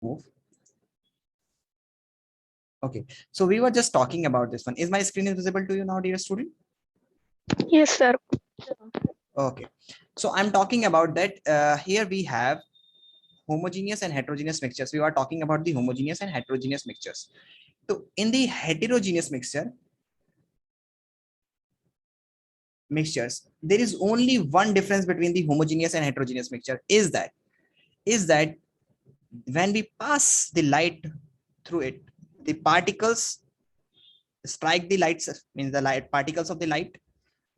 Move. Okay, so we were just talking about this one. Is my screen visible to you now, dear student? Yes, sir. Okay, so I'm talking about that. Here we have homogeneous and heterogeneous mixtures. We are talking about the homogeneous and heterogeneous mixtures. So in the heterogeneous mixtures, there is only one difference between the homogeneous and heterogeneous mixture. Is that when we pass the light through it, the particles strike the lights, means the light particles of the light,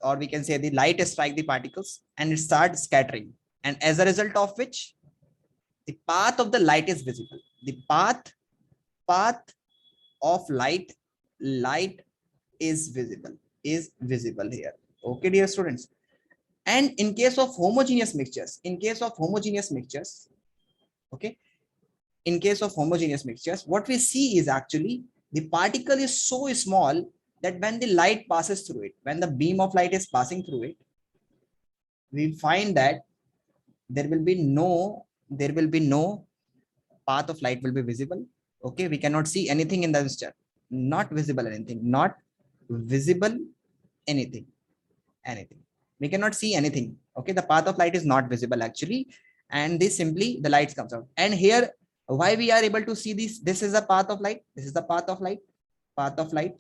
or we can say the light strike the particles and it starts scattering, and as a result of which the path of the light is visible. The path of light is visible here. Okay, dear students. And in case of homogeneous mixtures, okay, in case of homogeneous mixtures, what we see is actually the particle is so small that when the light passes through it, when the beam of light is passing through it, we find that there will be no path of light will be visible. Okay, we cannot see anything in the mixture. Not visible anything. Not visible anything. Anything. We cannot see anything. Okay, the path of light is not visible actually, and this simply the light comes out. And here, why we are able to see this? This is a path of light. This is the path of light. Path of light.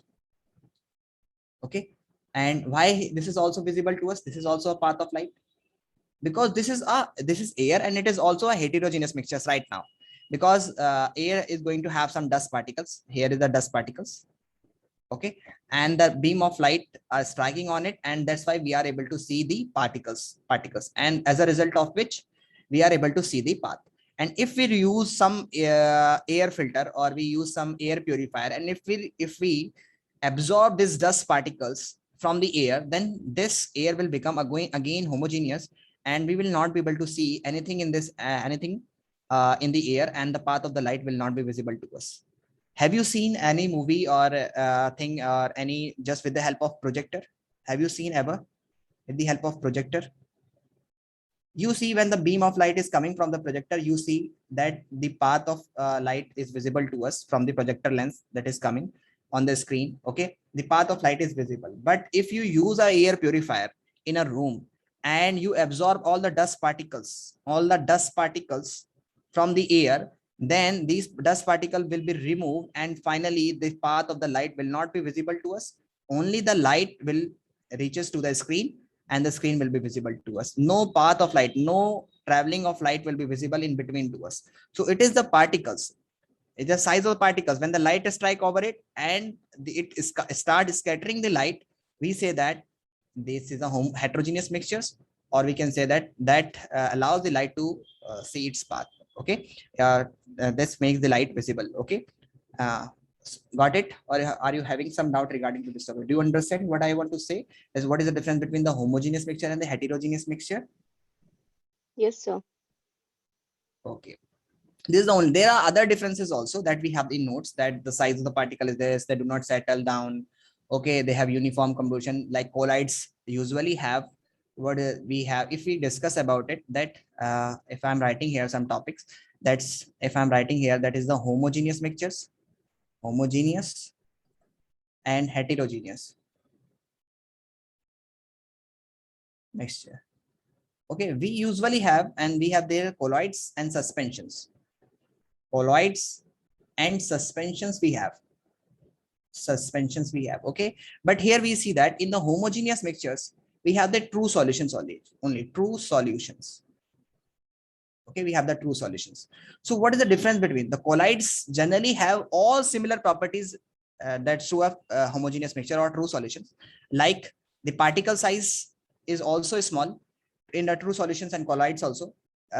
Okay, and why this is also visible to us? This is also a path of light, because this is air, and it is also a heterogeneous mixtures right now, because air is going to have some dust particles. Here is the dust particles. Okay, and the beam of light are striking on it, and that's why we are able to see the particles, and as a result of which we are able to see the path. And if we use some air filter, or we use some air purifier, and if we absorb these dust particles from the air, then this air will become again homogeneous, and we will not be able to see anything in this anything in the air, and the path of the light will not be visible to us. Have you seen any movie or thing, or any, just with the help of projector? Have you seen ever with the help of projector? You see, when the beam of light is coming from the projector, you see that the path of light is visible to us from the projector lens that is coming on the screen. Okay, the path of light is visible. But if you use a air purifier in a room, and you absorb all the dust particles from the air, then these dust particles will be removed, and finally the path of the light will not be visible to us. Only the light will reaches to the screen, and the screen will be visible to us. No path of light, no traveling of light will be visible in between to us. So it is the particles, it's the size of particles. When the light strike over it, and start scattering the light, we say that this is a heterogeneous mixtures, or we can say that allows the light to see its path. Okay, this makes the light visible. Okay, uh, got it? Or are you having some doubt regarding to this topic? Do you understand what I want to say? Is what is the difference between the homogeneous mixture and the heterogeneous mixture? Yes, sir. Okay, this is the only. There are other differences also that we have in notes, that the size of the particle is this, they do not settle down. Okay, they have uniform combustion, like colloids usually have. What we have, if we discuss about it, that if I'm writing here some topics, that's, if I'm writing here, that is the homogeneous mixtures, homogeneous and heterogeneous mixture. Okay, we usually have, and we have their colloids and suspensions. Colloids and suspensions we have. Okay, but here we see that in the homogeneous mixtures we have the true solutions, only true solutions. Okay, we have the true solutions. So what is the difference between the colloids? Generally have all similar properties that show a homogeneous mixture or true solutions, like the particle size is also small in the true solutions and colloids also.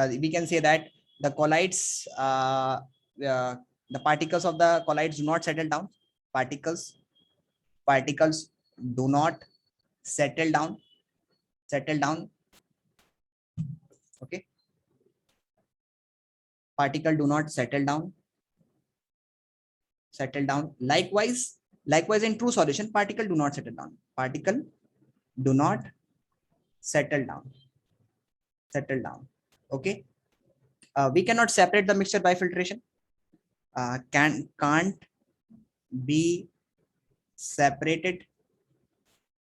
We can say that the colloids, uh, the particles of the colloids do not settle down. Particles particles do not settle down. Okay, particle do not settle down. Likewise in true solution, particle do not settle down. Particle do not settle down. Okay, we cannot separate the mixture by filtration. can't be separated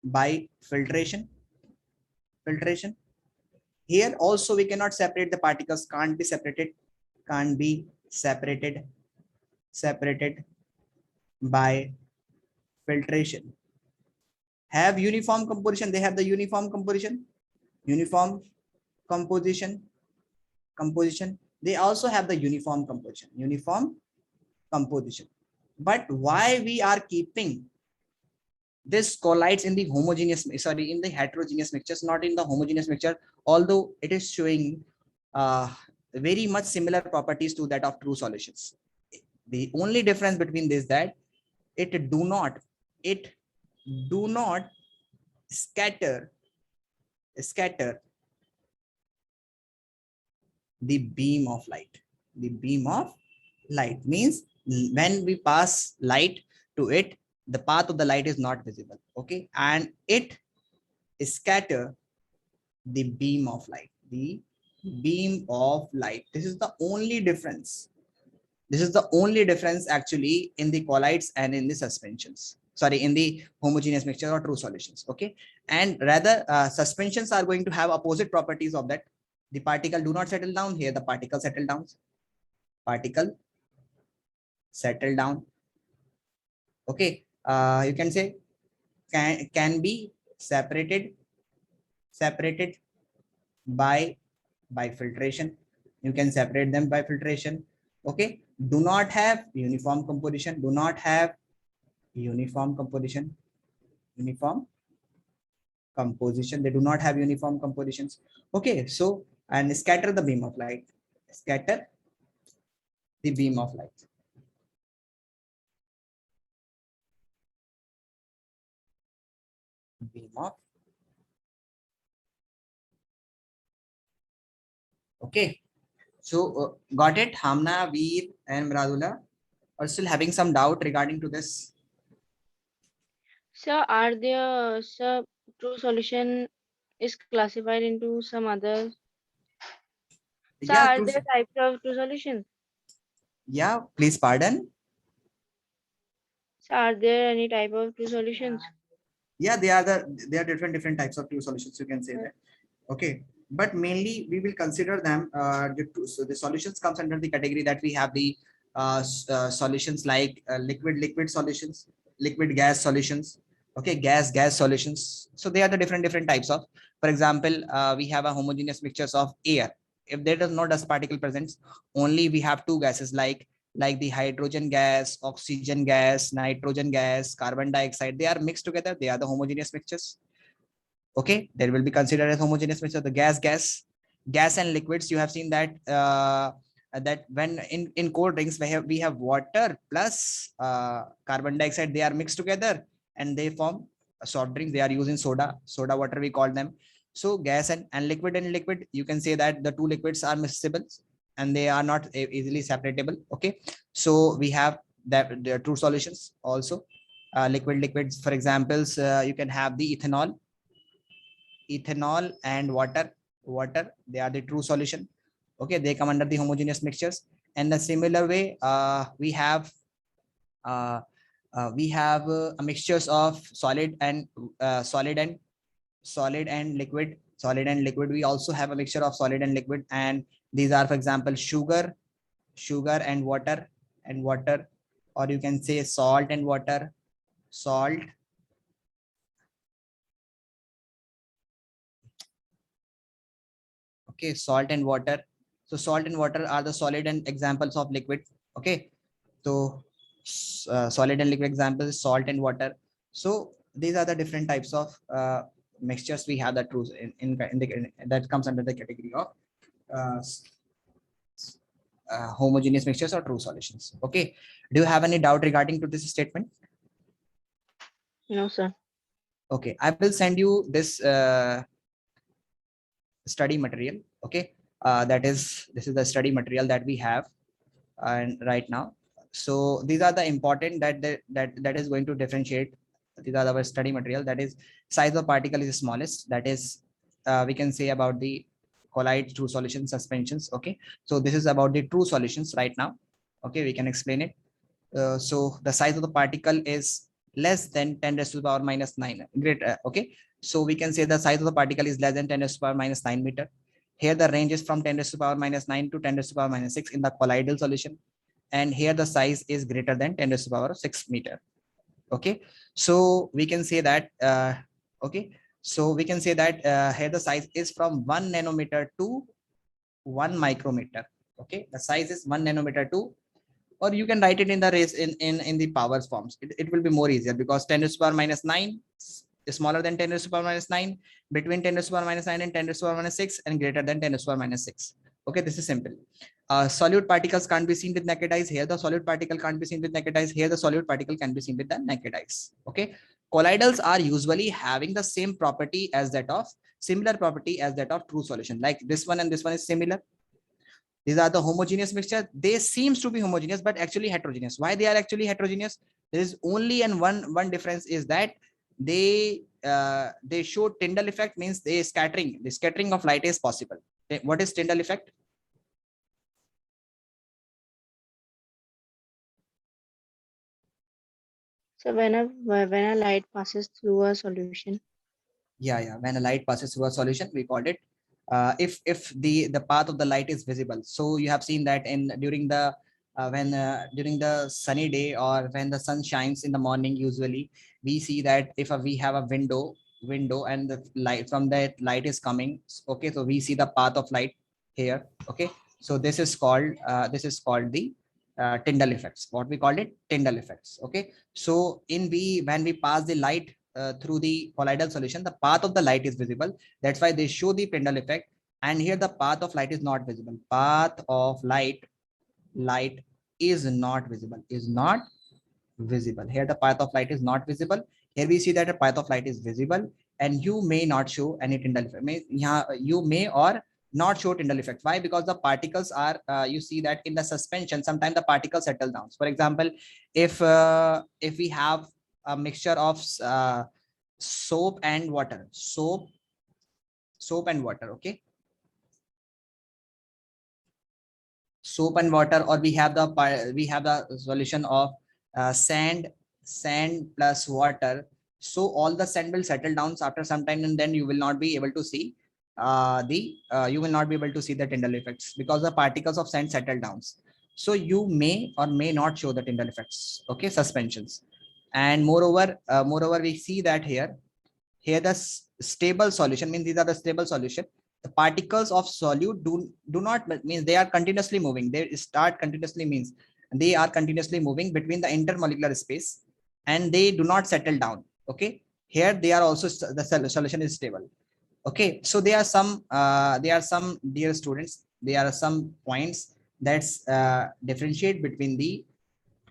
by filtration. Here also we cannot separate the particles, can't be separated by filtration. Have uniform composition, they have the uniform composition. They also have the uniform composition. But why we are keeping this colloids in the in the heterogeneous mixtures, not in the homogeneous mixture, although it is showing very much similar properties to that of true solutions. The only difference between this that it do not scatter the beam of light. The beam of light means when we pass light to it, the path of the light is not visible. Okay, and it scatter the beam of light. The beam of light. This is the only difference. This is the only difference actually in the colloids and in the suspensions. Sorry, in the homogeneous mixture or true solutions. Okay, and rather suspensions are going to have opposite properties of that. The particle do not settle down here. The particle settle down. Particle settle down. Okay, you can say can be separated by filtration. You can separate them by filtration. Okay, do not have uniform composition. Do not have uniform composition. They do not have uniform compositions. Okay, so and scatter the beam of light. Scatter the beam of light. Beam of. Okay, so got it. Hamna, Veer, and Mradula are still having some doubt regarding to this. Sir, are there, sir, true solution is classified into some others? Sir, Yeah, are true. there types of true solutions? Yeah, please pardon. Sir, are there any type of true solutions? Yeah, they are different types of true solutions. You can say that. Okay, but mainly we will consider them. So the solutions comes under the category that we have the solutions like liquid solutions, liquid gas solutions. Okay, gas solutions. So they are the different types of. For example, we have a homogeneous mixtures of air. If there is no dust particle present, only we have two gases like the hydrogen gas, oxygen gas, nitrogen gas, carbon dioxide. They are mixed together. They are the homogeneous mixtures. Okay, there will be considered as homogeneous mixture. The gas and liquids. You have seen that that when in cold drinks we have water plus carbon dioxide. They are mixed together and they form a soft drink. They are using soda water we call them. So gas and liquid, you can say that the two liquids are miscible and they are not easily separatable. Okay, so we have that the true solutions also. Liquids, for examples, you can have the ethanol and water. They are the true solution. Okay, they come under the homogeneous mixtures. And the similar way, uh, a mixtures of solid and liquid. We also have a mixture of solid and liquid, and these are, for example, sugar and water, or you can say salt and water, salt. Okay, salt and water. So salt and water are the solid and examples of liquid. Okay, so solid and liquid examples, salt and water. So these are the different types of mixtures we have that proves that comes under the category of uh, homogeneous mixtures or true solutions. Okay, do you have any doubt regarding to this statement? No, sir. Okay, I will send you this study material. Okay, this is the study material that we have and right now. So these are the important that is going to differentiate. These are our study material. That is, size of particle is smallest. That is, we can say about the colloid true solution suspensions. Okay, so this is about the true solutions right now. Okay, we can explain it. So the size of the particle is less than 10 raised to the power minus 9. Great. Okay, so we can say the size of the particle is less than 10 raised to the power minus 9 meter. Here the range is from 10 raised to the power minus 9 to 10 raised to the power minus 6 in the colloidal solution. And here the size is greater than 10 raised to the power 6 meter. Okay, so we can say that okay, so we can say that here the size is from 1 nanometer to 1 micrometer. Okay, the size is 1 nanometer to, or you can write it in the race in the powers forms. It will be more easier because 10 raised to the power minus 9 is smaller than 10 raised to the power minus 9, between 10 raised to the power minus 9 and 10 raised to the power minus 6, and greater than 10 raised to the power minus 6. Okay, this is simple. Solute particles can't be seen with naked eyes. Here the solid particle can't be seen with naked eyes. Here the solute particle can be seen with the naked eyes. Okay, colloidals are usually having the same property as that of, similar property as that of true solution. Like this one and this one is similar. These are the homogeneous mixture. They seems to be homogeneous, but actually heterogeneous. Why they are actually heterogeneous? There is only and one difference is that they show Tyndall effect, means the scattering of light is possible. What is Tyndall effect? So when a light passes through a solution. Yeah, when a light passes through a solution, we called it if the path of the light is visible. So you have seen that in during the when during the sunny day or when the sun shines in the morning, usually we see that if we have a window and the light from that light is coming. Okay, so we see the path of light here. Okay, so this is called the Tyndall effects. What we called it, Tyndall effects. Okay, so when we pass the light through the colloidal solution, the path of the light is visible. That's why they show the Tyndall effect. And here the path of light is not visible. Path of light is not visible. Is not visible. Here the path of light is not visible. Here we see that the path of light is visible, and you may not show any Tyndall effect. You may or not show Tyndall effect. Why? Because the particles are you see that in the suspension, sometimes the particles settle down. For example, if we have a mixture of soap and water, soap and water. Okay, soap and water, or we have the solution of sand plus water. So all the sand will settle down after some time, and then you will not be able to see the Tyndall effects because the particles of sand settle down. So you may or may not show the Tyndall effects. Okay, suspensions. And moreover we see that here the stable solution, means these are the stable solution. The particles of solute do not, means they are continuously moving. They start continuously, means they are continuously moving between the intermolecular space, and they do not settle down. Okay, here they are also, the solution is stable. Okay, so there are some, dear students, there are some points that's differentiate between the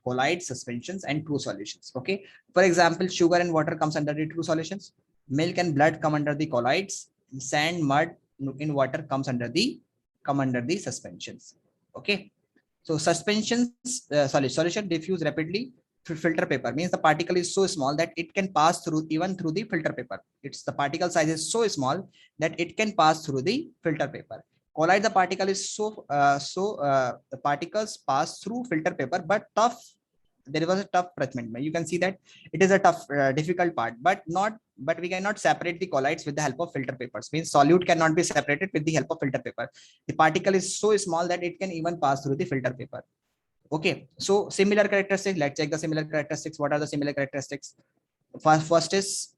colloid suspensions and true solutions. Okay, for example, sugar and water comes under the true solutions. Milk and blood come under the colloids. Sand, mud in water come under the suspensions. Okay, so suspensions, solution diffuse rapidly through filter paper, means the particle is so small that it can pass through even through the filter paper. It's the particle size is so small that it can pass through the filter paper. Colloid, the particle is the particles pass through filter paper, but tough. There was a tough parchment. You can see that it is a tough, difficult part, but we cannot separate the colloids with the help of filter papers. Means solute cannot be separated with the help of filter paper. The particle is so small that it can even pass through the filter paper. Okay, so similar characteristics. Let's check the similar characteristics. What are the similar characteristics? First is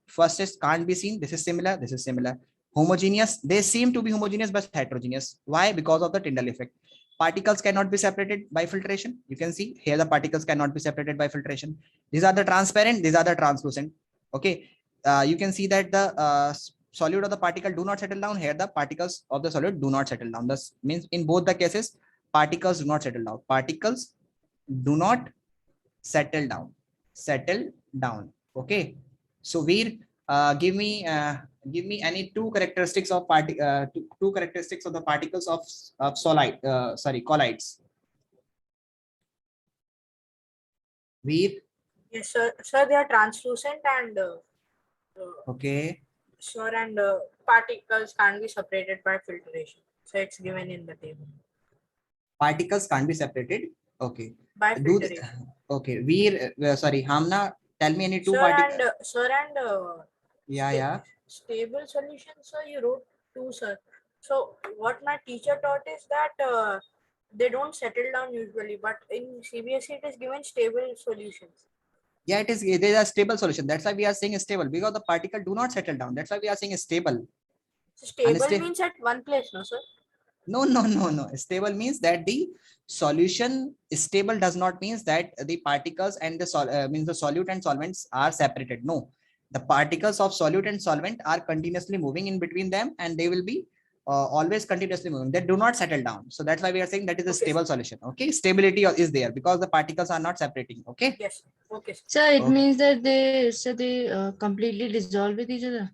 can't be seen. This is similar. This is similar. Homogeneous. They seem to be homogeneous but heterogeneous. Why? Because of the Tyndall effect. Particles cannot be separated by filtration. You can see here the particles cannot be separated by filtration. These are the transparent. These are the translucent. Okay. You can see that the solute of the particle do not settle down. Here the particles of the solute do not settle down. This means in both the cases, particles do not settle down. Particles do not settle down. Okay, so Veer, give me any two characteristics of two characteristics of the particles of colloids. Veer. Yes, sir. Sir, they are translucent and Okay, sure, and particles can't be separated by filtration. So it's given in the table. particles can't be separated Okay. by Do filtering. okay. Sorry, Hamna, tell me any two Sir particles. and sir and Yeah, yeah. stable solution. Sir, you wrote two, sir. So what my teacher taught is that they don't settle down usually, but in CBSE it is given stable solutions. Yeah, it is a stable solution. That's why we are saying stable, because the particle do not settle down. That's why we are saying stable. So stable Understand? means at one place, no, sir? No, no, no, no. Stable means that the solution is stable does not means that the particles and the means the solute and solvents are separated. No, the particles of solute and solvent are continuously moving in between them, and they will be always continuously moving. They do not settle down. So that's why we are saying that is a Okay, stable solution. Okay, stability is there because the particles are not separating. Okay. yes. Okay, sir. Sir, it Okay. means that they completely dissolve with each other.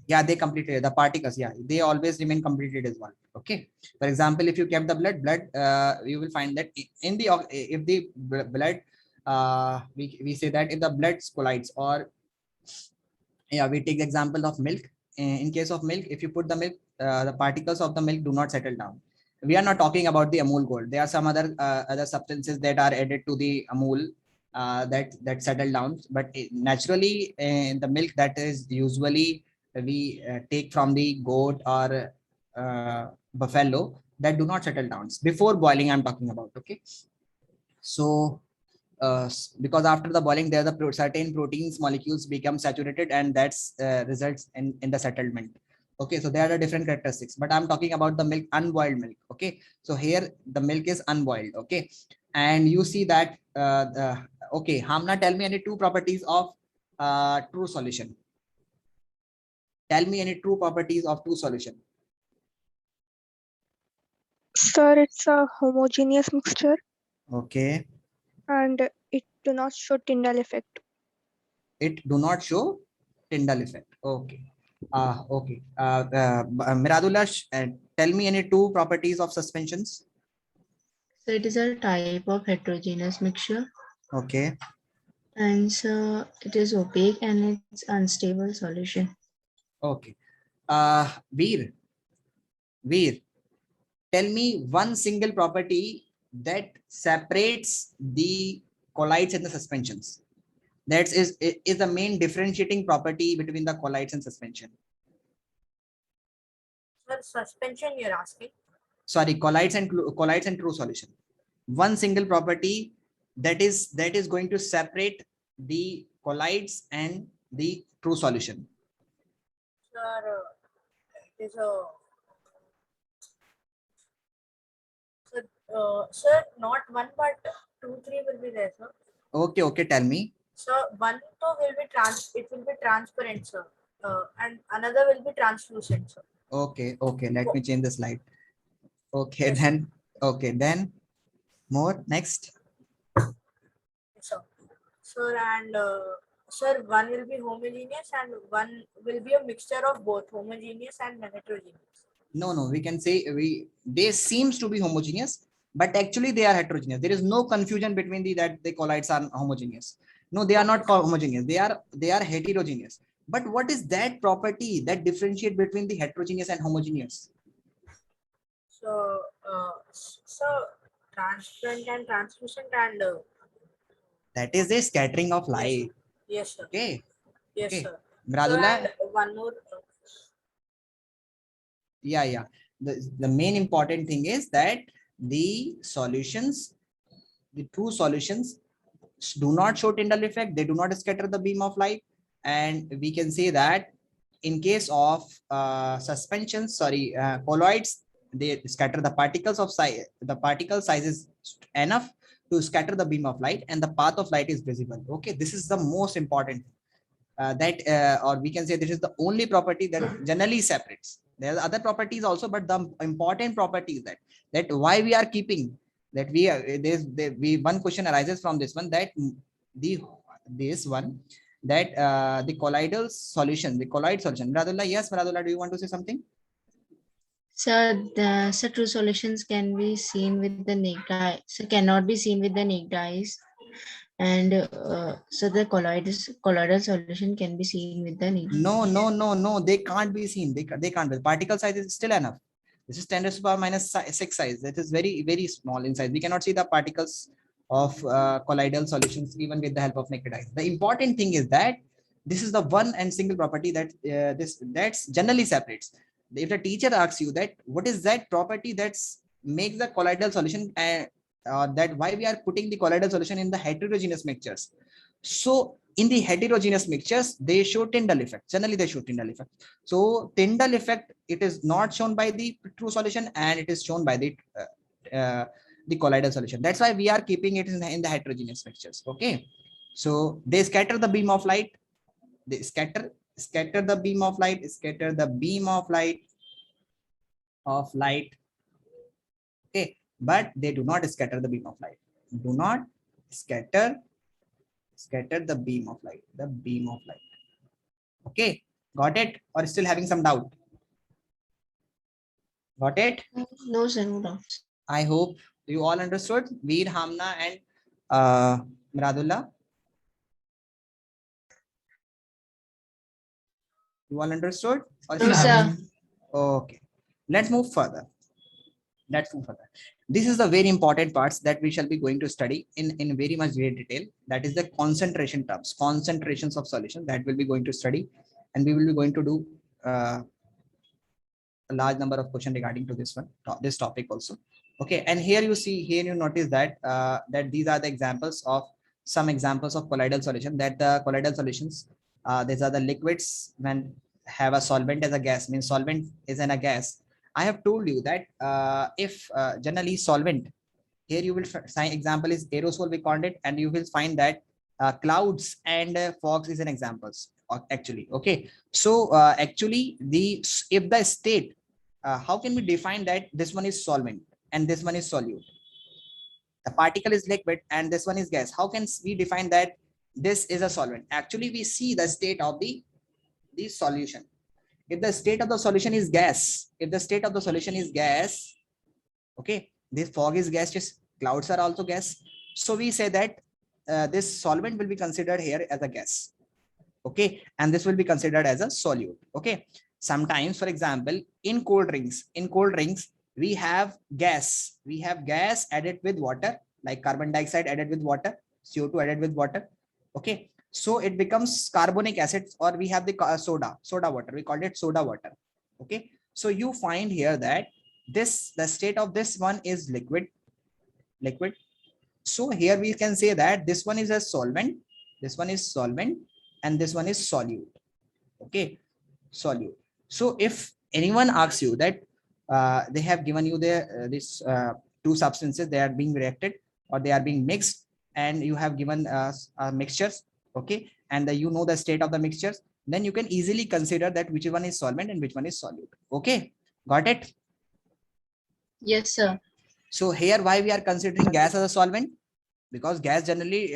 Yeah, they completely the particles, yeah, they always remain completely dissolved. Okay, for example, if you kept the blood, you will find that in the if the blood, we say that if the blood collides, or yeah, we take the example of milk. In case of milk, if you put the milk, the particles of the milk do not settle down. We are not talking about the Amul Gold. There are some other substances that are added to the Amul, that settle down. But naturally, in the milk that is usually we take from the goat or buffalo, that do not settle down before boiling. I'm talking about. Okay, so because after the boiling there the certain proteins molecules become saturated, and that's results in the settlement. Okay, so there are different characteristics, but I'm talking about the milk, unboiled milk. Okay, so here the milk is unboiled. Okay, and you see that okay, Hamna, tell me any two properties of true solution. Tell me any true properties of true solution. Sir, it's a homogeneous mixture Okay, and it do not show Tyndall effect. it do not show Tyndall effect. Okay. Okay. Miradullah, tell me any two properties of suspensions. So it is a type of heterogeneous mixture, Okay. and so it is opaque and it's unstable solution. Okay. Veer, tell me one single property that separates the colloids and the suspensions. That is the main differentiating property between the colloids and suspension. Sir, suspension you're asking. Sorry, colloids and true solution. One single property that is going to separate the colloids and the true solution. Sir, it is a sir, not one but two, three will be there, sir. Okay, tell me. So one to will be it will be transparent, sir. And another will be translucent, sir. Okay, let me change the slide. Okay, Yes, then more next. yes, sir. Sir, and sir, one will be homogeneous and one will be a mixture of both homogeneous and heterogeneous. No, we can say they seems to be homogeneous, but actually they are heterogeneous. There is no confusion between that the colloids are homogeneous. No, they are not homogeneous. They are heterogeneous. But what is that property that differentiate between the heterogeneous and homogeneous? So, so transparent and translucent and That is a scattering of light. yes, sir. Okay. Yes, Okay. sir. Miradullah, So, and one more. yeah. The main important thing is that the solutions, the true solutions, do not show Tyndall effect. They do not scatter the beam of light, and we can say that in case of suspensions, colloids, they scatter the particles of size. The particle size is enough to scatter the beam of light, and the path of light is visible. Okay, this is the most important. Or we can say this is the only property that generally separates. There are other properties also, but the important property is that why we are keeping that one question arises from this one, that the colloidal solution, the colloid solution. Miradullah, yes, Miradullah, do you want to say something? So the true solutions can be seen with the naked eye. So cannot be seen with the naked eyes. And so the colloidal solution can be seen with the naked. No. They can't be seen. They can't be. Particle size is still enough. This is 10 to the power minus 6 size. That is very, very small in size. We cannot see the particles of colloidal solutions even with the help of naked eyes. The important thing is that this is the one and single property that that's generally separates. If the teacher asks you that what is that property that's makes the colloidal solution, that why we are putting the colloidal solution in the heterogeneous mixtures. So in the heterogeneous mixtures, they show Tyndall effect. Generally, they show Tyndall effect. So Tyndall effect, it is not shown by the true solution, and it is shown by the colloidal solution. That's why we are keeping it in the heterogeneous mixtures. Okay. So they scatter the beam of light. They scatter the beam of light. Scatter the beam of light. Okay, but they do not scatter the beam of light. Do not scatter the beam of light. The beam of light. Okay, got it? Or still having some doubt? Got it? No, sir, no doubts. I hope you all understood. Veer, Hamna, and Miradullah. You all understood? Or No, still sir. having- Okay, let's move further. This is the very important parts that we shall be going to study in very much great detail. That is the concentration terms, concentrations of solution that we'll be going to study, and we will be going to do a large number of questions regarding to this topic also. Okay, and here you notice that that these are the examples of some examples of colloidal solution. That the colloidal solutions, these are the liquids when have a solvent as a gas, means solvent is in a gas. I have told you that if generally solvent, here you will find example is aerosol we called it, and you will find that clouds and fogs is an examples actually. Okay, so actually if the state, how can we define that this one is solvent and this one is solute? The particle is liquid and this one is gas. How can we define that this is a solvent? Actually, we see the state of the solution. If the state of the solution is gas, okay, this fog is gaseous, clouds are also gas. So we say that this solvent will be considered here as a gas. Okay, and this will be considered as a solute. Okay, sometimes, for example, in cold drinks, we have gas added with water, like carbon dioxide added with water, CO2 added with water. Okay, so it becomes carbonic acid, or we have the soda water, we called it soda water. Okay, so you find here that the state of this one is liquid. So here we can say that this one is a solvent, and this one is solute. Okay, solute. So if anyone asks you that they have given you this two substances, they are being reacted or they are being mixed, and you have given mixtures, okay, and you know the state of the mixtures, then you can easily consider that which one is solvent and which one is solute. Okay, got it? Yes, sir. So here why we are considering gas as a solvent? Because gas generally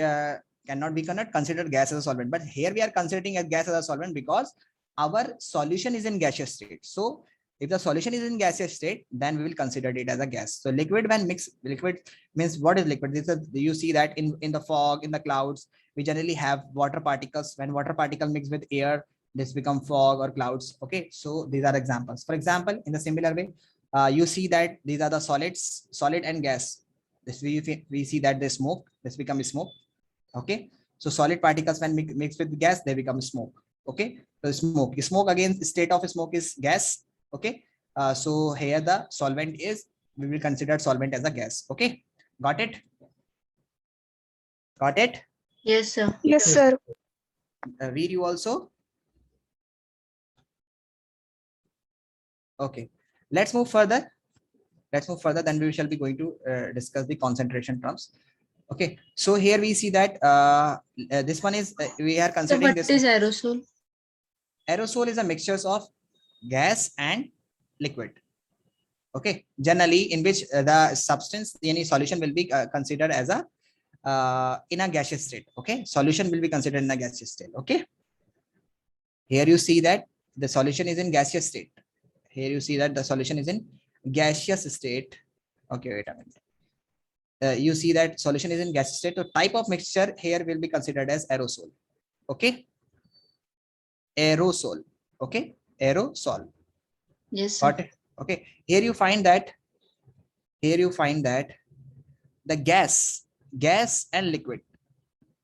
cannot be considered gas as a solvent, but here we are considering as gas as a solvent because our solution is in gaseous state. So if the solution is in gaseous state, then we will consider it as a gas. So liquid, when mixed, liquid means what is liquid? This is, you see that in the fog, in the clouds, we generally have water particles. When water particle mix with air, this become fog or clouds. Okay, so these are examples. For example, in the similar way, you see that these are the solids, solid and gas. This we see that they smoke, this becomes smoke. Okay, so solid particles when mixed with gas, they become smoke. Okay, so smoke again, state of smoke is gas. Okay, so here the solvent is, we will consider solvent as a gas. Okay, got it? Yes, sir. Yes, sir. Read you also? Okay, let's move further. Then we shall be going to discuss the concentration terms. Okay, so here we see that this one is we are So considering what this. is aerosol? Aerosol is a mixture of gas and liquid. Okay, generally in which the substance, any solution will be considered as a in a gaseous state. Okay, solution will be considered in a gaseous state. Okay, here you see that the solution is in gaseous state. Okay, wait a minute. You see that solution is in gaseous state. So type of mixture here will be considered as aerosol. Okay, aerosol. Okay, aerosol. Yes, sir. Got it? Okay, here you find that the gas gas and liquid,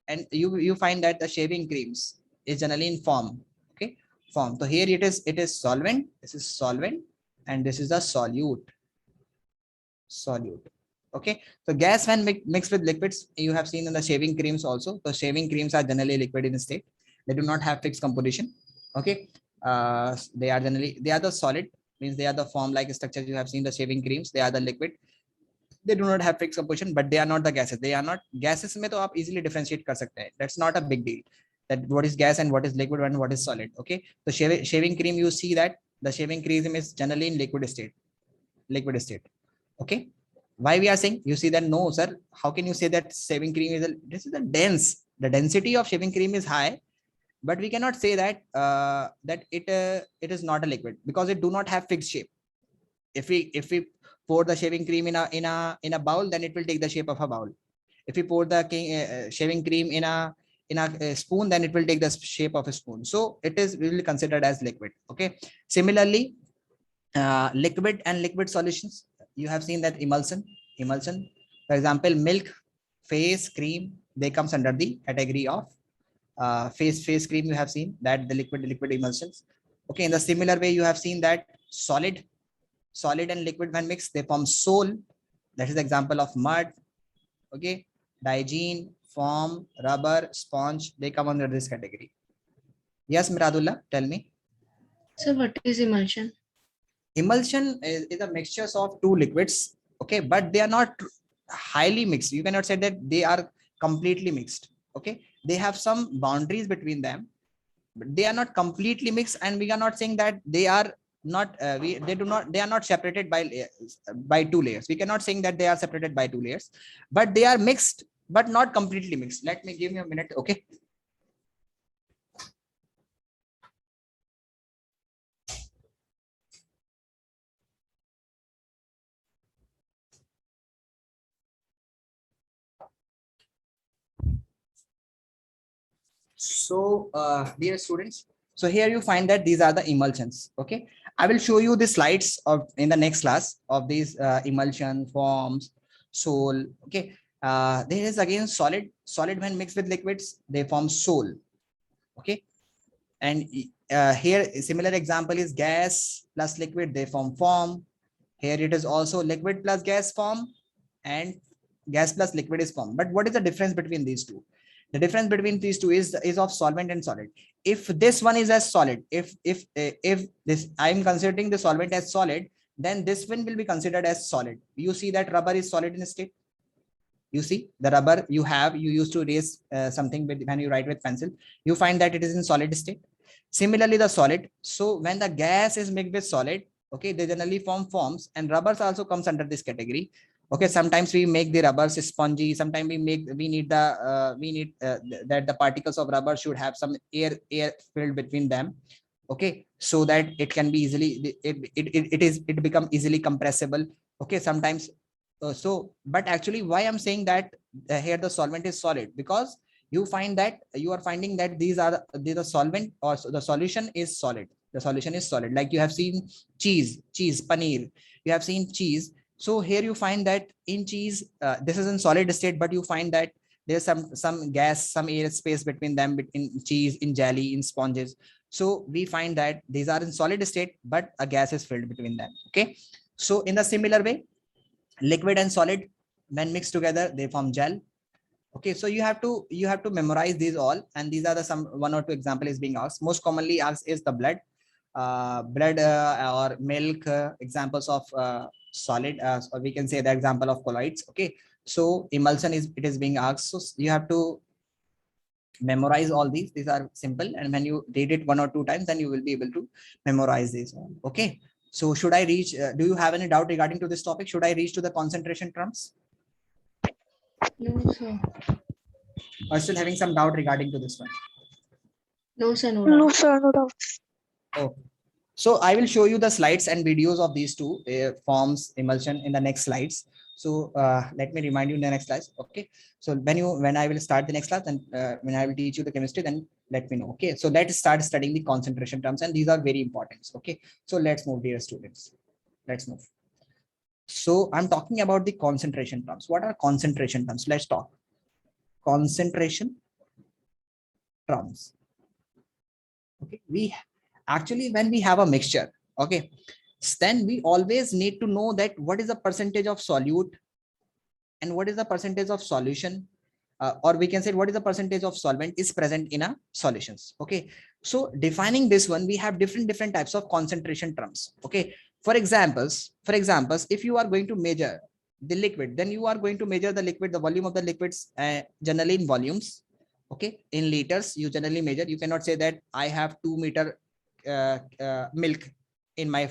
and you find that the shaving creams is generally in form. Okay, form. So here it is solvent, this is solvent, and this is the solute. Okay, so gas when mixed with liquids, you have seen in the shaving creams also. So shaving creams are generally liquid in state, they do not have fixed composition. Okay, they are generally, they are the solid, means they are the form like structures. You have seen the shaving creams, they are the liquid, they do not have fixed composition, but they are not the gases. They are not gases में तो आप easily differentiate कर सकते हैं. That's not a big deal. That what is gas and what is liquid and what is solid. Okay, so shaving cream, you see that the shaving cream is generally in liquid state. Liquid state. Okay, why we are saying? You see that no, sir. How can you say that shaving cream is this is a dense? The density of shaving cream is high, but we cannot say that it is not a liquid because it do not have fixed shape. If we pour the shaving cream in a bowl, then it will take the shape of a bowl. If we pour the shaving cream in a spoon, then it will take the shape of a spoon. So it is really considered as liquid. Okay, similarly, liquid and liquid solutions, you have seen that emulsion, for example, milk, face cream, they comes under the category of face cream. You have seen that the liquid emulsions. Okay, in the similar way, you have seen that solid and liquid when mixed, they form sol. That is the example of mud. Okay, digen, foam, rubber, sponge, they come under this category. Yes, Miradullah, tell me. So what is emulsion? Emulsion is a mixture of two liquids. Okay, but they are not highly mixed. You cannot say that they are completely mixed. Okay, they have some boundaries between them, but they are not completely mixed, and we are not saying that they are not they are not separated by two layers. We cannot saying that they are separated by two layers, but they are mixed but not completely mixed. Let me give you a minute. Okay, so dear students, so here you find that these are the emulsions. Okay, I will show you the slides of in the next class of these emulsion forms, sol. Okay, there is again solid when mixed with liquids, they form sol. Okay, and here similar example is gas plus liquid, they form foam. Here it is also liquid plus gas form, and gas plus liquid is form. But what is the difference between these two? The difference between these two is of solvent and solid. If this one is as solid, if this I am considering the solvent as solid, then this one will be considered as solid. You see that rubber is solid in state. You see the rubber you used to erase something when you write with pencil, you find that it is in solid state. Similarly, the solid. So when the gas is mixed with solid, okay, they generally form foams, and rubbers also comes under this category. Okay, sometimes we make the rubbers spongy. Sometimes we need that the particles of rubber should have some air filled between them. Okay, so that it can be easily it become easily compressible. Okay, sometimes but actually why I'm saying that here the solvent is solid, because you find that you are finding that these are the solvent, or the solution is solid. The solution is solid. Like you have seen cheese, paneer, you have seen cheese. So here you find that in cheese, this is in solid state, but you find that there's some gas, some air space between them, between cheese, in jelly, in sponges. So we find that these are in solid state, but a gas is filled between them. Okay, so in the similar way, liquid and solid when mixed together, they form gel. Okay, so you have to memorize these all, and these are the some one or two example is being asked. Most commonly asked is the blood or milk, examples of solid, or we can say the example of colloids. Okay, so emulsion is being asked, so you have to memorize all these are simple, and when you read it one or two times, then you will be able to memorize these all. Okay, so should I reach do you have any doubt regarding to this topic? Should I reach to the concentration terms, No, sir. or still having some doubt regarding to this one? No, sir. No, No, doubt. sir, no doubts. Okay. So I will show you the slides and videos of these two forms, emulsion, in the next slides. So let me remind you in the next slides. Okay. So when I will start the next class, and when I will teach you the chemistry, then let me know. Okay. So let's start studying the concentration terms, and these are very important. Okay. So let's move, dear students. Let's move. So I'm talking about the concentration terms. What are concentration terms? Let's talk. Concentration terms. Okay, we actually, when we have a mixture, okay, then we always need to know that what is the percentage of solute and what is the percentage of solution, or we can say what is the percentage of solvent is present in a solutions. Okay, so defining this one, we have different types of concentration terms. Okay, for examples, if you are going to measure the liquid, then you are going to measure the liquid, the volume of the liquids, generally in volumes. Okay, in liters you generally measure. You cannot say that I have 2 meter milk in my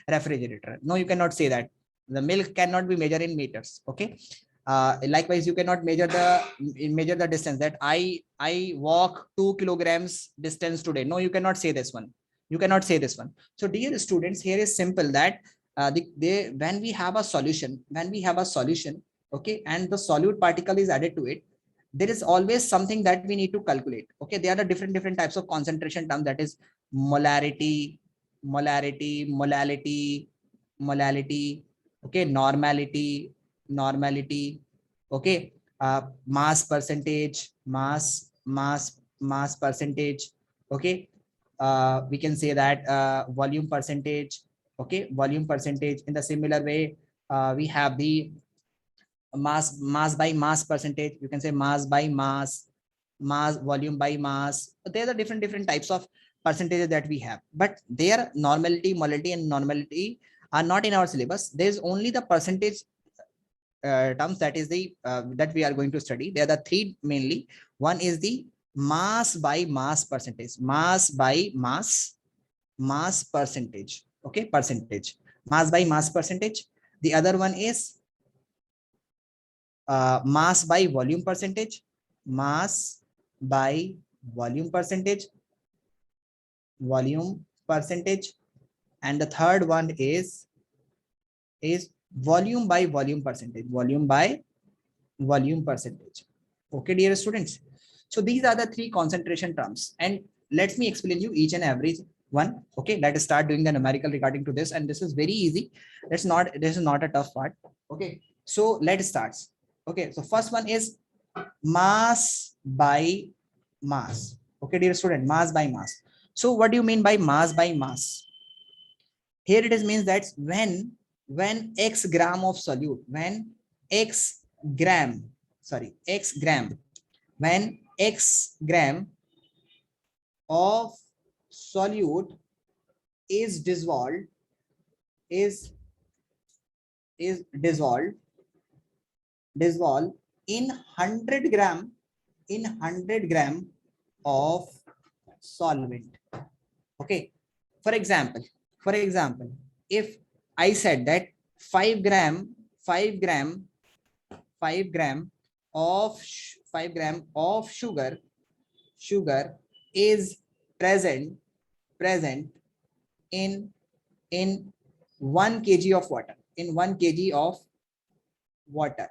refrigerator. No, you cannot say that. The milk cannot be measured in meters. Okay, likewise you cannot measure the distance, that I walk 2 kilograms distance today. No, you cannot say this one. You cannot say this one. So dear students, here is simple that when we have a solution, okay, and the solute particle is added to it, there is always something that we need to calculate. Okay, there are the different types of concentration terms, that is molarity, molality, okay, normality, okay, mass percentage, mass percentage, okay, we can say that volume percentage, okay, volume percentage. In the similar way, we have the mass by mass percentage. You can say mass by mass volume by mass. There are the different types of percentages that we have, but their normality, molality, and normality are not in our syllabus. There is only the percentage terms, that is the that we are going to study. There are the three mainly. One is the mass by mass percentage, mass by mass percentage, okay, percentage, mass by mass percentage. The other one is mass by volume percentage, mass by volume percentage, and the third one is volume by volume percentage, volume percentage. Okay, dear students, so these are the three concentration terms, and let me explain you each and every one. Okay, let us start doing the numerical regarding to this, and this is very easy. This is not a tough part. Okay, so let's start. Okay, so first one is mass by mass. Okay, dear student, mass by mass. So what do you mean by mass by mass? Here it is means that when x gram of solute, when x gram when x gram of solute is dissolved in 100 gram of solvent. Okay, for example, if I said that 5 gram of 5 gram of sugar is present in 1 kg of water. In 1 kg of water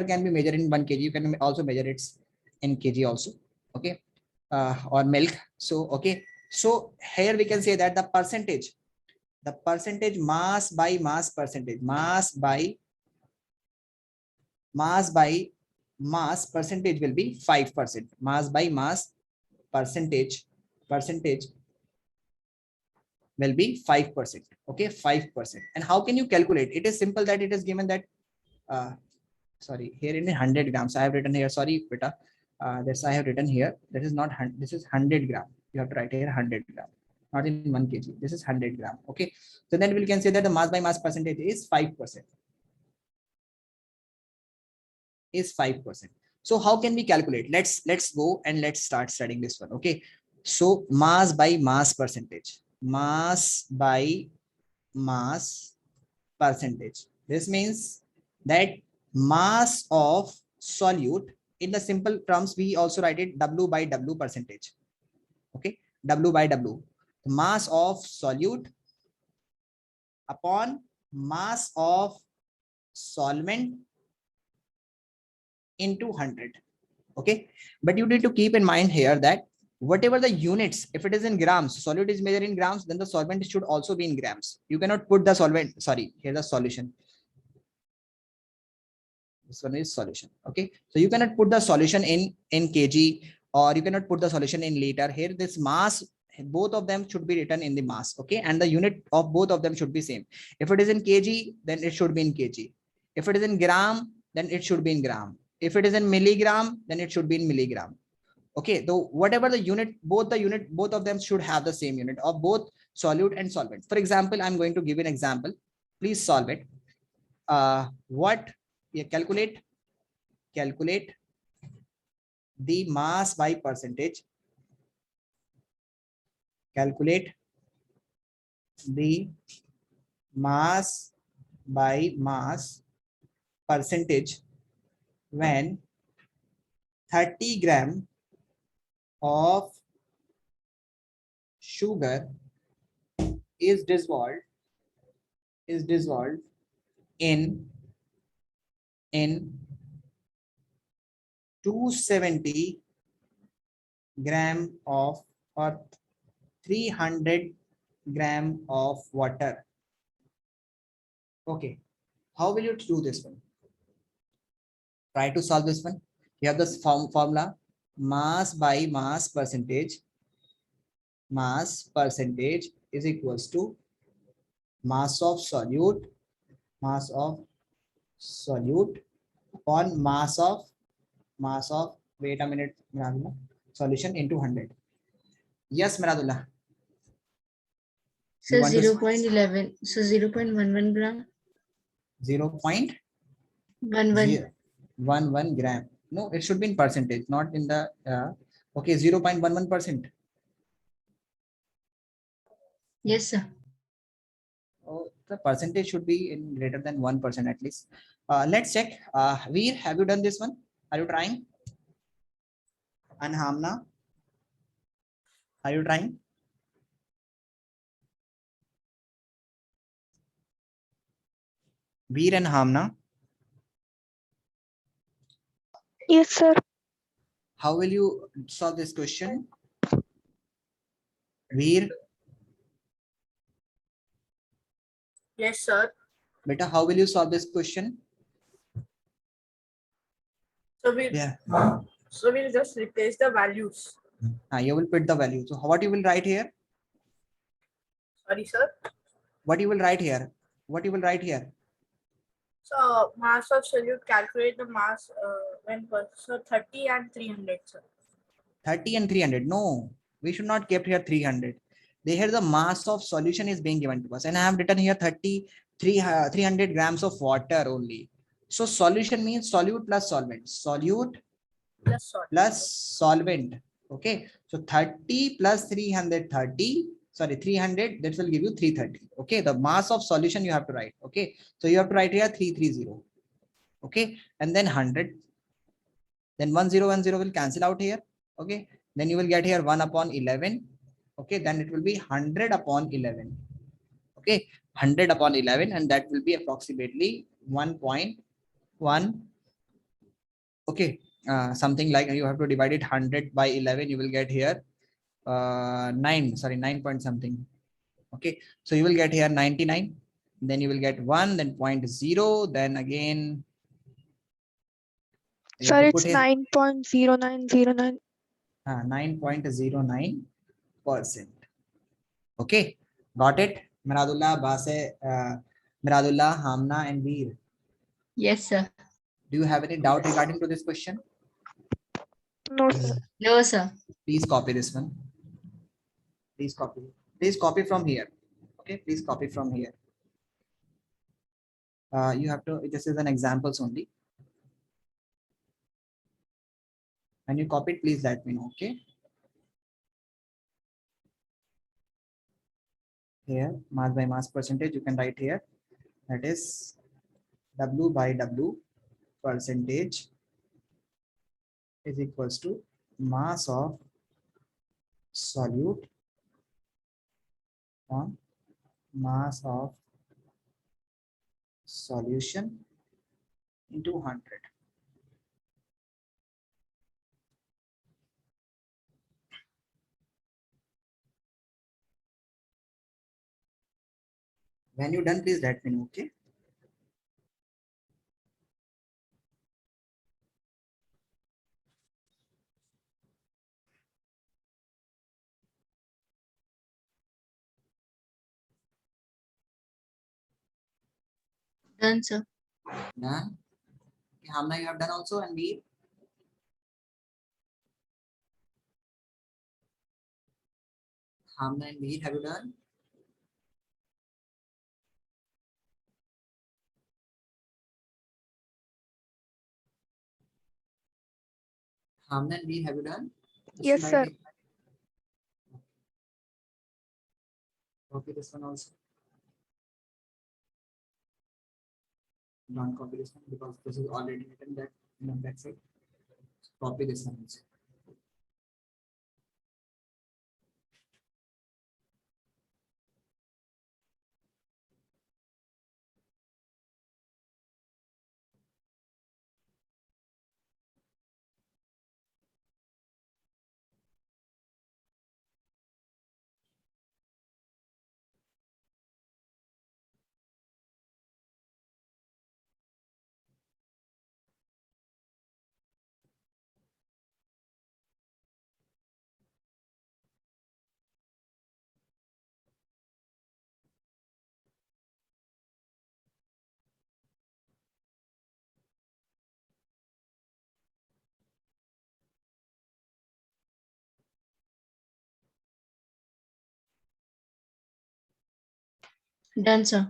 can be measured in 1 kg. You can also measure it in kg also. Okay, or milk. So okay, so here we can say that the percentage mass by mass percentage, mass by mass percentage will be 5%. Mass by mass percentage will be 5%. Okay, 5%. And how can you calculate? It is simple, that it is given that sorry, here in 100 grams I have written here, sorry beta, this I have written here, this is not 100, this is 100 gram. You have to write here 100 gram, not in 1 kg. This is 100 gram. Okay, so then we can say that the mass by mass percentage is 5%. So how can we calculate? Let's go and let's start studying this one. Okay, so mass by mass percentage, mass by mass percentage. This means that mass of solute, in the simple terms we also write it W by W percentage. Okay, W by W, mass of solute upon mass of solvent into 100. Okay, but you need to keep in mind here that whatever the units, if it is in grams, solute is measured in grams, then the solvent should also be in grams. You cannot put the solvent, sorry, here's the solution. This one is solution. Okay, so you cannot put the solution in kg, or you cannot put the solution in liter. Here this mass, both of them should be written in the mass. Okay, and the unit of both of them should be same. If it is in kg, then it should be in kg. If it is in gram, then it should be in gram. If it is in milligram, then it should be in milligram. Okay, though whatever the unit, both of them should have the same unit of both solute and solvent. For example, I'm going to give an example. Please solve it. What? Yeah, calculate the mass by percentage. Calculate the mass by mass percentage when 30 gram of sugar is dissolved in 270 gram of, or 300 gram of water. Okay, how will you do this one? Try to solve this one. You have this formula, mass by mass percentage. Mass percentage is equals to mass of solute upon mass of wait a minute, Miradullah, solution into 100. Yes, Miradullah. So You want to- 0.11. So 0.11 gram. 0.11 gram. No, it should be in percentage, not in the okay, 0.11%. Yes, sir. Oh, the percentage should be in greater than 1% at least. Let's check. Veer, have you done this one? Are you trying? And Hamna, are you trying? Veer and Hamna, Yes, sir. how will you solve this question? Veer, Yes, sir. beta, how will you solve this question? So we Yeah, so we'll just replace the values. you will put the value. So what you will write here? Sorry, sir. What you will write here? What you will write here? So mass of solute, calculate the mass so 30 and 300, sir. 30 and 300. No, we should not keep here 300. They here the mass of solution is being given to us, and I have written here 300 grams of water only. So solution means solute plus solvent. Solute Plus salt. plus solvent. Okay, so 30 plus 330, sorry, 300, that will give you 330. Okay, the mass of solution you have to write. Okay, so you have to write here 330. Okay, and then 100, then 1010 will cancel out here. Okay, then you will get here 1 upon 11. Okay, then it will be 100 upon 11. Okay, 100 upon 11, and that will be approximately 1.1. Okay, something like, you have to divide it 100 by 11, you will get here 9 point something. Okay, so you will get here 99, then you will get 1, then 0.0, then again you Sir, have to it's put here 9.0909. 9.09%. Okay, got it? Miradullah, Miradullah, Hamna, and Veer. Yes, sir. Do you have any doubt regarding to this question? No, sir. No, sir. Please copy this one. Please copy. Please copy from here. Okay, please copy from here. You have to, this is an examples only. When you copy it, please let me know. Okay. Here, mass by mass percentage, you can write here. That is W by W percentage is equals to mass of solute on mass of solution into 100. When you done, please let me know. Okay. Done, sir. Done. Okay, Hamna, you have done also, and Veer. Hamna and Veer, have you done? Hamna and Veer, have you done? Just Yes, write sir. it. Copy this one also. Don't copy this one because this is already written that in the back side. Copy this one also. Done, sir.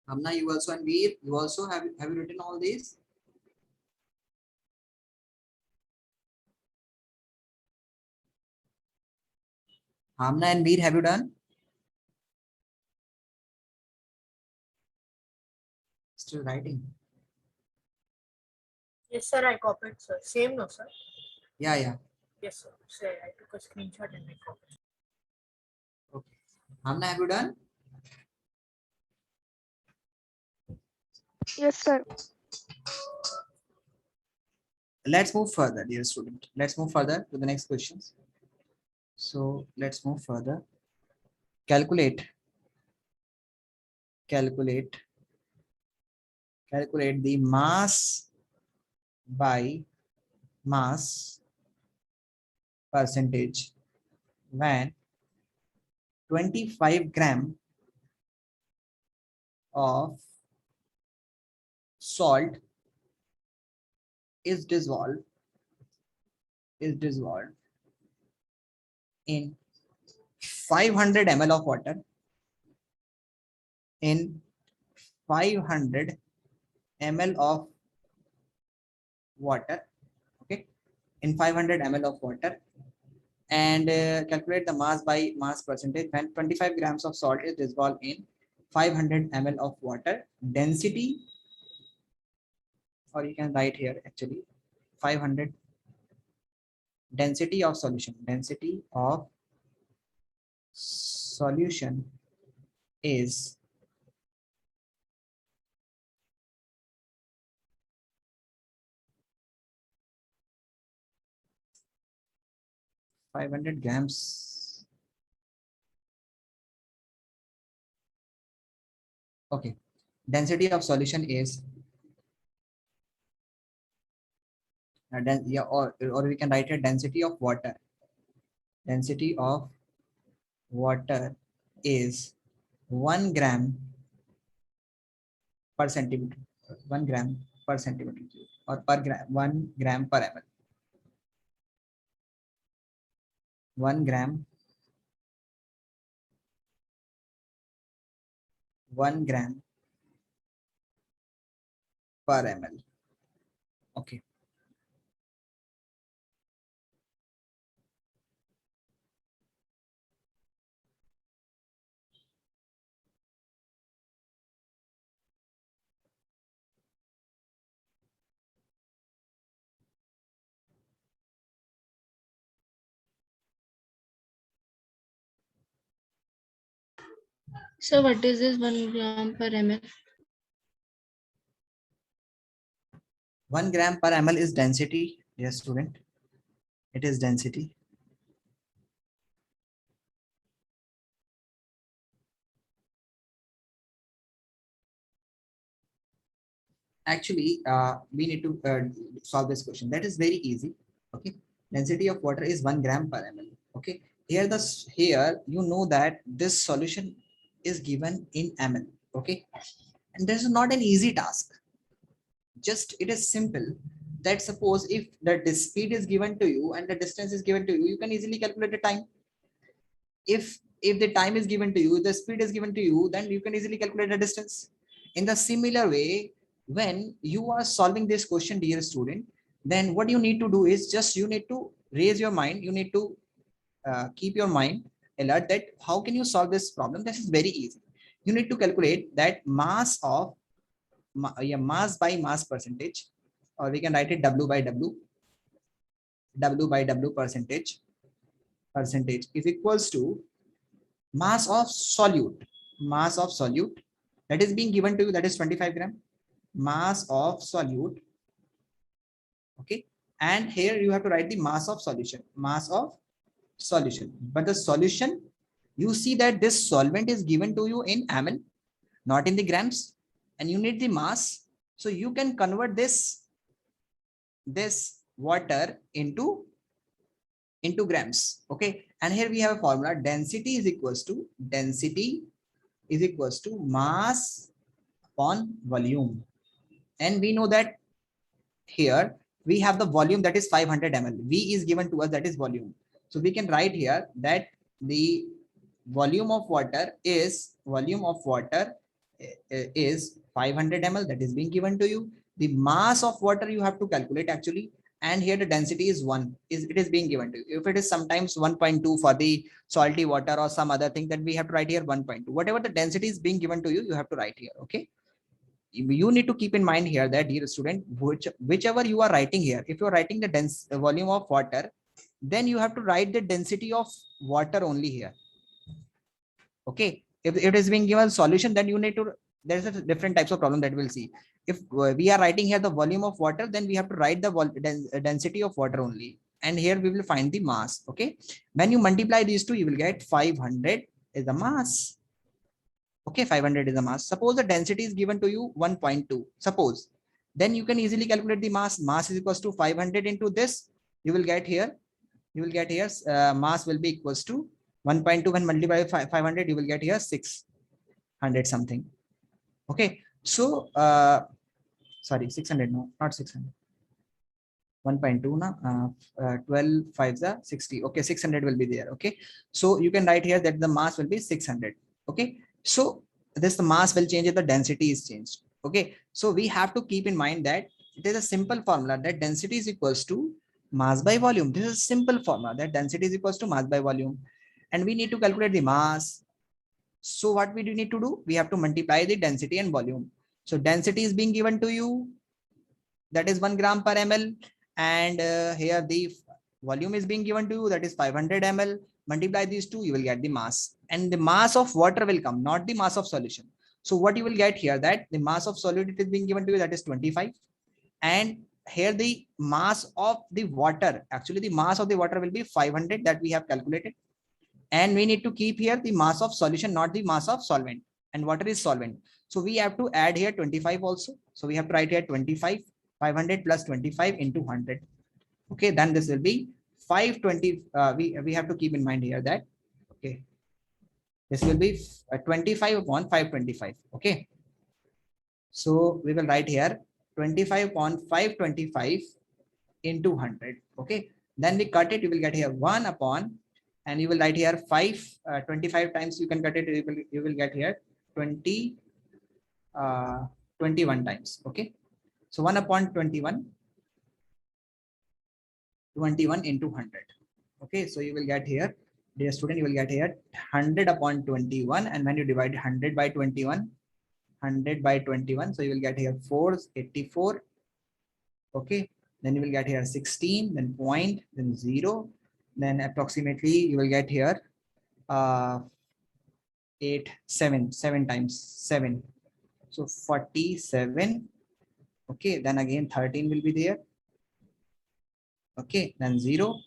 Hamna, you also, and Veer, you also have you written all these? Hamna and Veer, have you done? Still writing. Yes, sir, I copied, sir. Same, no, sir. Yeah, yeah. Yes, sir. Say, I took a screenshot and I copied. Okay. Hamna, have you done? Yes, sir. Let's move further, dear student. Let's move further to the next questions. So let's move further. Calculate. Calculate. Calculate the mass by mass percentage when 25 gram of salt is dissolved in 500 ml of water, in 500 ml of water, okay, in 500 ml of water, and calculate the mass by mass percentage when 25 grams of salt is dissolved in 500 ml of water. Density, or you can write here actually 500, density of solution. Density of solution is 500 grams. Okay, density of solution is yeah, or we can write a density of water. Density of water is 1 gram per centimeter, 1 gram per centimeter cube, or per gram, 1 gram per ml, 1 gram, 1 gram per ml. Okay. So what is this 1 gram per ml? 1 gram per ml is density, yes student, it is density. Actually, we need to solve this question. That is very easy. Okay, density of water is 1 gram per ml. Okay, here you know that this solution is given in ml. Okay, and this is not an easy task. Just it is simple. That suppose if the speed is given to you and the distance is given to you, you can easily calculate the time. If the time is given to you, the speed is given to you, then you can easily calculate the distance. In the similar way, when you are solving this question, dear student, then what you need to do is just you need to raise your mind. You need to keep your mind alert that how can you solve this problem. This is very easy. You need to calculate that mass of mass by mass percentage, or we can write it w by w percentage is equals to mass of solute that is being given to you, that is 25 gram, mass of solute. Okay, and here you have to write the mass of solution, but the solution, you see that this solvent is given to you in ml, not in the grams, and you need the mass, so you can convert this water into grams. Okay, and here we have a formula. Density is equals to mass upon volume, and we know that here we have the volume, that is 500 ml. V is given to us, that is volume. So we can write here that the volume of water is 500 ml, that is being given to you. The mass of water you have to calculate actually, and here the density is 1, it is being given to you. If it is sometimes 1.2 for the salty water or some other thing, then we have to write here 1.2. Whatever the density is being given to you, you have to write here. Okay, you need to keep in mind here that, dear student, whichever you are writing here, if you are writing the volume of water, then you have to write the density of water only here. Okay, if it is being given solution, then you need to, there's a different types of problem that we'll see. If we are writing here the volume of water, then we have to write the density of water only, and here we will find the mass. Okay, when you multiply these two, you will get 500 is the mass. Okay, 500 is the mass. Suppose the density is given to you 1.2, suppose, then you can easily calculate the mass. Mass is equals to 500 into this, you will get here mass will be equals to 1.2. When multiplied by 500, you will get here 600 something. Okay, so sorry, 600, no, not 600, 1.2 na, 12 5s are 60. Okay, 600 will be there. Okay, so you can write here that the mass will be 600. Okay, so this, the mass will change if the density is changed. Okay, so we have to keep in mind that it is a simple formula that density is equals to mass by volume. This is a simple formula that density is equals to mass by volume, and we need to calculate the mass. So what we do need to do, we have to multiply the density and volume. So density is being given to you, that is 1 gram per ml, and here the volume is being given to you, that is 500 ml. Multiply these two, you will get the mass, and the mass of water will come, not the mass of solution. So what you will get here, that the mass of solid, it is being given to you, that is 25, and here the mass of the water, actually the mass of the water will be 500 that we have calculated, and we need to keep here the mass of solution, not the mass of solvent, and water is solvent. So we have to add here 25 also. So we have to write here 25, 500 plus 25 into 100. Okay, then this will be 520. We have to keep in mind here that, okay, this will be 25 upon 525. Okay, so we will write here 25 upon 525 into 100. Okay, then we cut it, you will get here 1 upon, and you will write here 25 times, you can cut it, you will get here 21 times. Okay, so 1 upon 21 into 100. Okay, so you will get here, dear student, you will get here 100 upon 21, and when you divide 100 by 21, so you will get here 484. Okay, then you will get here 16, then point, then 0, then approximately you will get here 7 times 7, so 47. Okay, then again 13 will be there. Okay, then 0,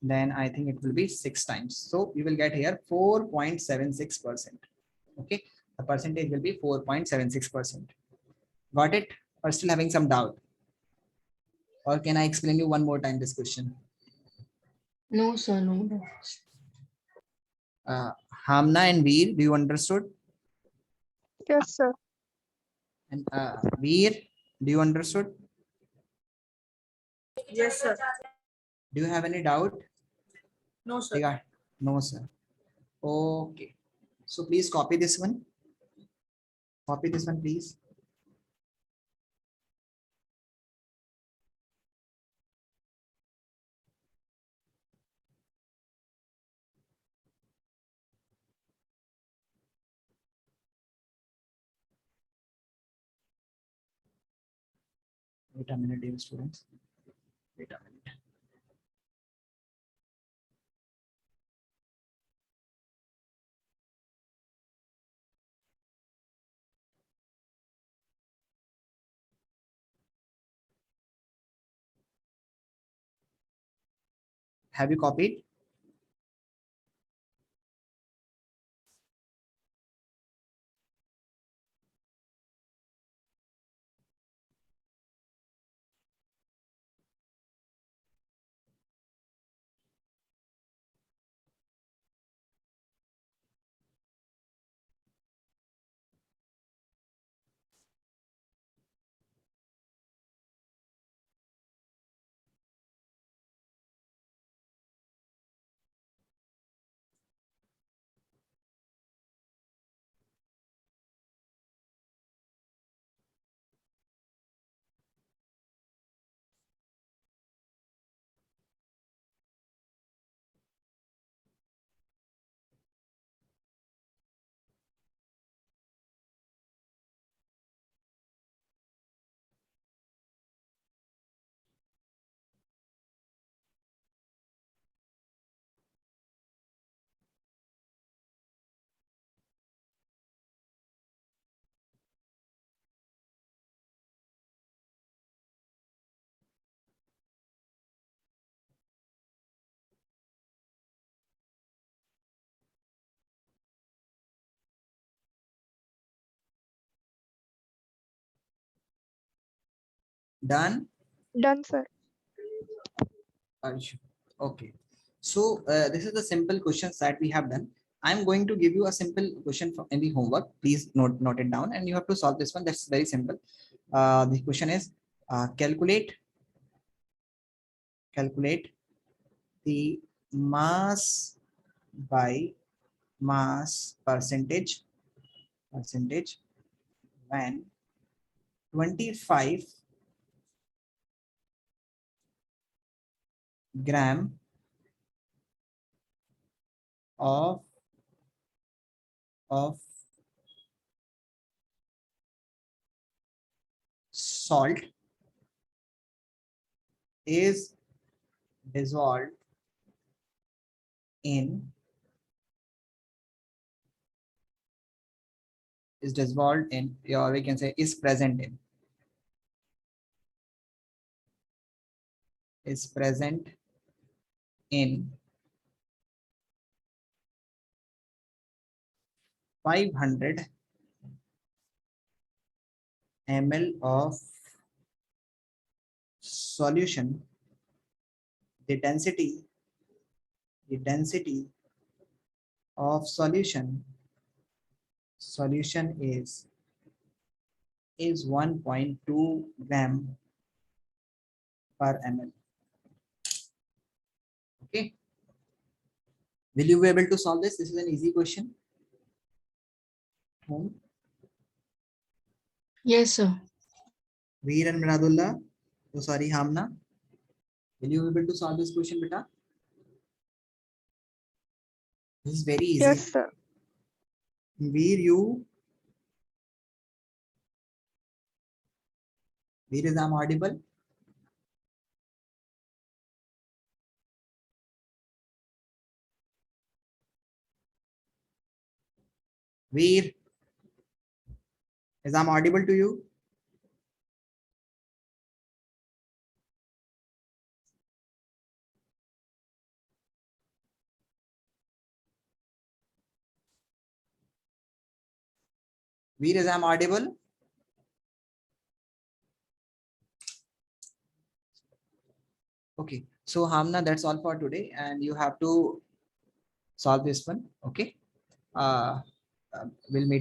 then I think it will be 6 times, so you will get here 4.76%. Okay, the percentage will be 4.76%. Got it? or still having some doubt? Or can I explain you one more time this question? No, sir, no. Hamna and Veer, do you understood? Yes, sir. And Veer, do you understood? Yes, sir. Do you have any doubt? No, sir. Yeah. No, sir. Okay. So please copy this one. Copy this one, please. Wait a minute, dear students. Wait a minute. Have you copied? Done? Done, sir. Sure. Okay. So this is the simple questions that we have done. I'm going to give you a simple question from in the homework. Please note it down, and you have to solve this one. That's very simple. The question is calculate the mass by mass percentage when 25 gram of salt is dissolved in or we can say is present in 500 ml of solution. The density of solution is 1.2 gram per ml. Okay, will you be able to solve this? This is an easy question. Yes, sir. Veer and Miradullah, oh sorry, Hamna, will you be able to solve this question, beta? This is very easy. Yes, sir. Veer, is I'm audible? Veer, is I'm audible to you? Veer, is I'm audible? Okay, so Hamna, that's all for today, and you have to solve this one. Okay, we'll meet you